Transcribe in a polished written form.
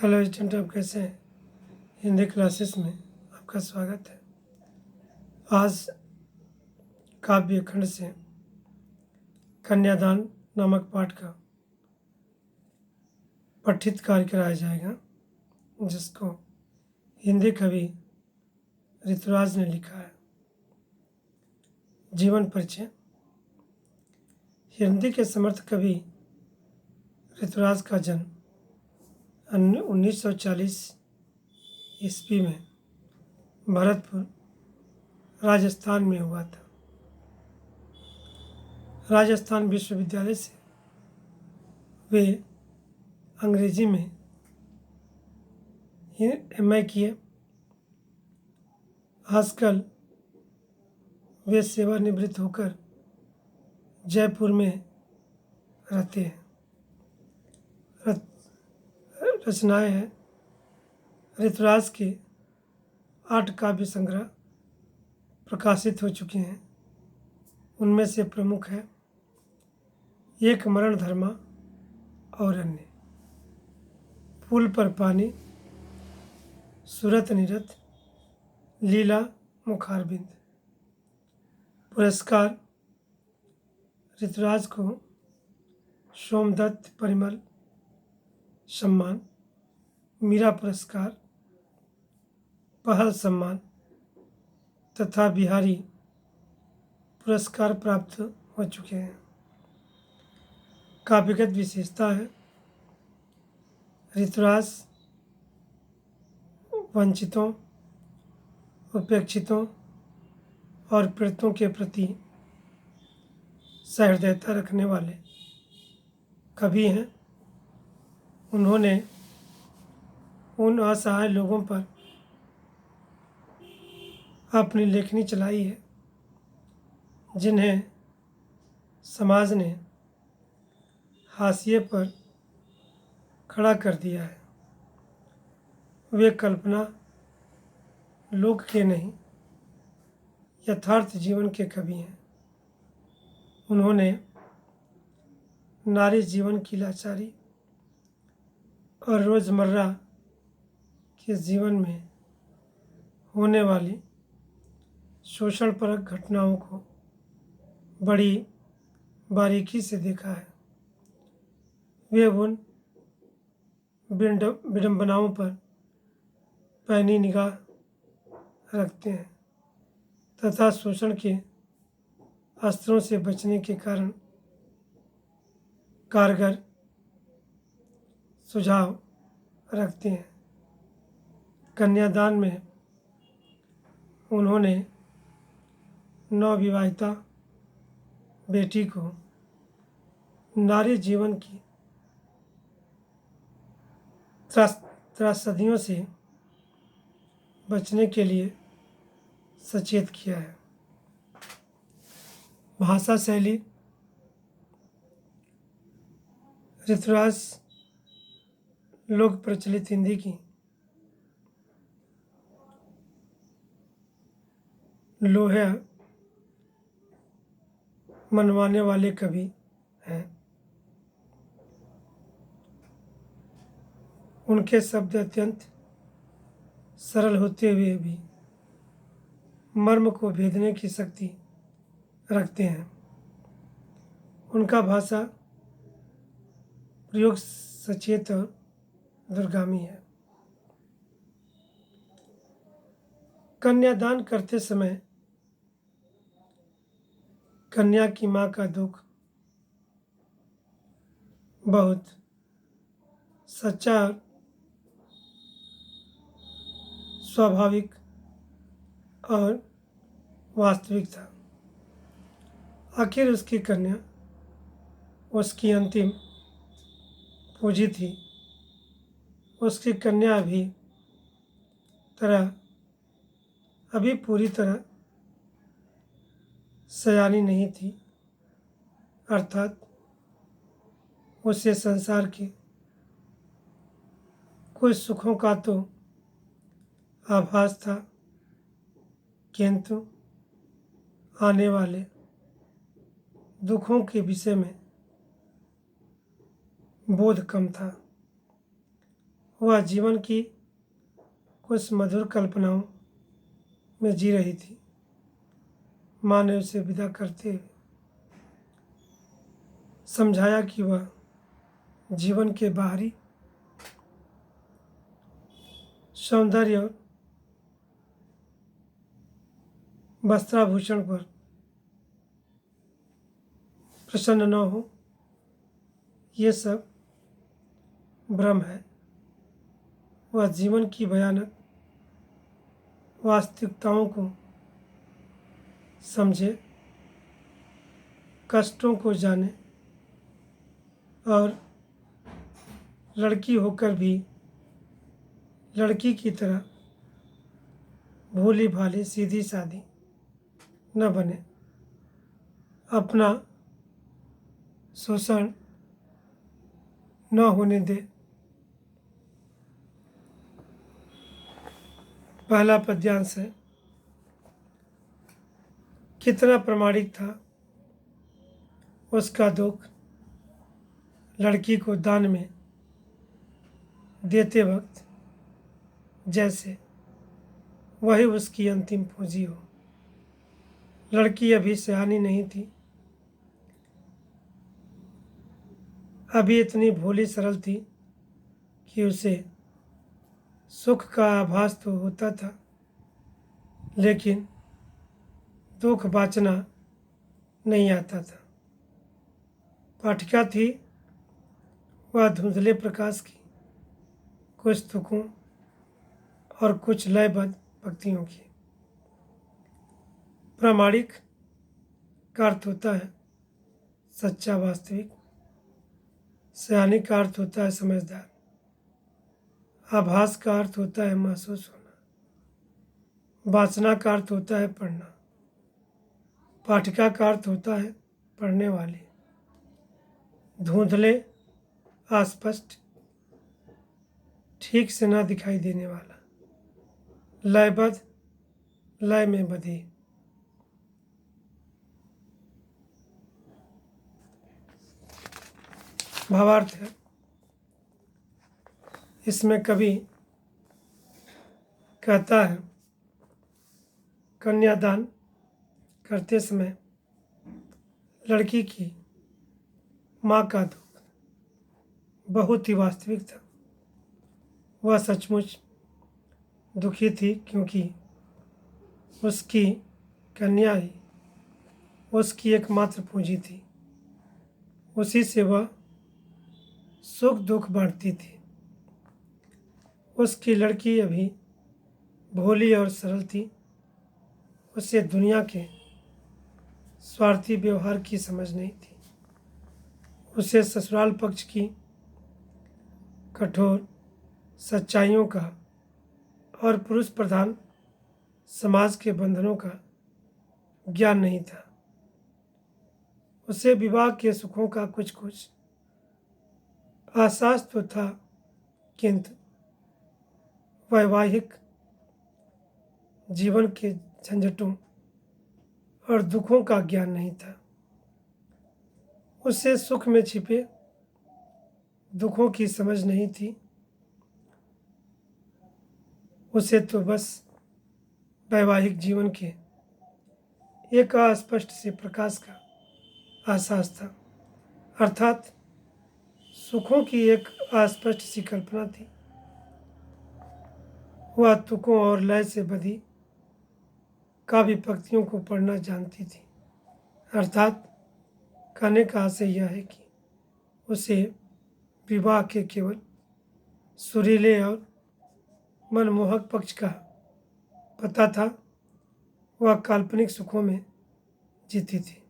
Hello student, आप कैसे हैं? हिंदी क्लासेस में आपका स्वागत है। आज काव्य खंड से कन्यादान नामक पाठ का पठित कार्य कराया जाएगा, जिसको हिंदी कवि ऋतुराज ने लिखा है। जीवन परिचय। हिंदी के समर्थ कवि ऋतुराज का जन्म 1940 ईस्वी में भरतपुर, राजस्थान में हुआ था। राजस्थान विश्वविद्यालय से वे अंग्रेजी में एमए किए। आजकल वे सेवानिवृत्त होकर जयपुर में रहते हैं। रचनाएं हैं। ऋतुराज के 8 काव्य संग्रह प्रकाशित हो चुके हैं। उनमें से प्रमुख है एक मरण धर्मा और अन्य, पुल पर पानी, सूरत निरत, लीला मुखारबिंद। पुरस्कार ऋतुराज को सोमदत्त परिमल सम्मान, मीरा पुरस्कार, पहल सम्मान तथा बिहारी पुरस्कार प्राप्त हो चुके हैं। काव्यगत विशेषता है। ऋतुराज वंचितों, उपेक्षितों और पीड़ितों के प्रति सहृदयता रखने वाले कवि हैं। उन्होंने उन असहाय लोगों पर अपनी लेखनी चलाई है जिन्हें समाज ने हाशिए पर खड़ा कर दिया है। वे कल्पना लोक के नहीं, यथार्थ जीवन के कवि हैं। उन्होंने नारी जीवन की लाचारी और रोज़मर्रा के जीवन में होने वाली शोषणपरक घटनाओं को बड़ी बारीकी से देखा है। वे उन विडंबनाओं पर पैनी निगाह रखते हैं तथा शोषण के अस्त्रों से बचने के कारण कारगर सुझाव रखते हैं। कन्यादान में उन्होंने नवविवाहिता बेटी को नारी जीवन की त्रासदियों से बचने के लिए सचेत किया है। भाषा शैली। ऋतुराज लोक प्रचलित हिंदी की लोहे मनवाने वाले कवि हैं। उनके शब्द अत्यंत सरल होते हुए भी मर्म को भेदने की शक्ति रखते हैं। उनका भाषा प्रयोग सचेत और दूरगामी है। कन्यादान करते समय कन्या की माँ का दुख बहुत सच्चा और स्वाभाविक और वास्तविक था। आखिर उसकी कन्या उसकी अंतिम पूंजी थी। उसकी कन्या अभी पूरी तरह सयानी नहीं थी, अर्थात उसे संसार के कुछ सुखों का तो आभास था, किंतु आने वाले दुखों के विषय में बोध कम था। वह जीवन की कुछ मधुर कल्पनाओं में जी रही थी। माँ ने उसे विदा करते हुए समझाया कि वह जीवन के बाहरी सौंदर्य और वस्त्राभूषण पर प्रसन्न न हो, ये सब भ्रम है। वह जीवन की भयानक वास्तविकताओं को समझे, कष्टों को जाने और लड़की होकर भी लड़की की तरह भोली भाली सीधी सादी न बने, अपना शोषण न होने दे। पहला पद्यांश है, कितना प्रामाणिक था उसका दुख लड़की को दान में देते वक्त, जैसे वही उसकी अंतिम पूंजी हो। लड़की अभी सयानी नहीं थी, अभी इतनी भोली सरल थी कि उसे सुख का आभास तो होता था, लेकिन दुख बाँचना नहीं आता था। पाठिका थी वह धुंधले प्रकाश की, कुछ तुकों और कुछ लयबद्ध पंक्तियों की। प्रामाणिक का अर्थ होता है सच्चा वास्तविक, सयानी का अर्थ होता है समझदार, आभास का अर्थ होता है महसूस होना, वासना का अर्थ होता है पढ़ना, पाठिका का अर्थ होता है पढ़ने वाली, धुंधले अस्पष्ट ठीक से न दिखाई देने वाला, लयबद्ध लय में बधी। भावार्थ है, इसमें कवि कहता है कन्यादान करते समय लड़की की माँ का दुख बहुत ही वास्तविक था। वह सचमुच दुखी थी, क्योंकि उसकी कन्या ही उसकी एकमात्र पूंजी थी। उसी से वह सुख दुख बांटती थी। उसकी लड़की अभी भोली और सरल थी, उसे दुनिया के स्वार्थी व्यवहार की समझ नहीं थी। उसे ससुराल पक्ष की कठोर सच्चाइयों का और पुरुष प्रधान समाज के बंधनों का ज्ञान नहीं था। उसे विवाह के सुखों का कुछ कुछ एहसास तो था, किंतु वैवाहिक जीवन के झंझटों और दुखों का ज्ञान नहीं था। उसे सुख में छिपे दुखों की समझ नहीं थी। उसे तो बस वैवाहिक जीवन के एक अस्पष्ट से प्रकाश का एहसास था, अर्थात सुखों की एक अस्पष्ट सी कल्पना थी। वह तुकों और लय से बधी काव्य पंक्तियों को पढ़ना जानती थी, अर्थात कहने का आशय यह है कि उसे विवाह के केवल सुरीले और मनमोहक पक्ष का पता था। वह काल्पनिक सुखों में जीती थी।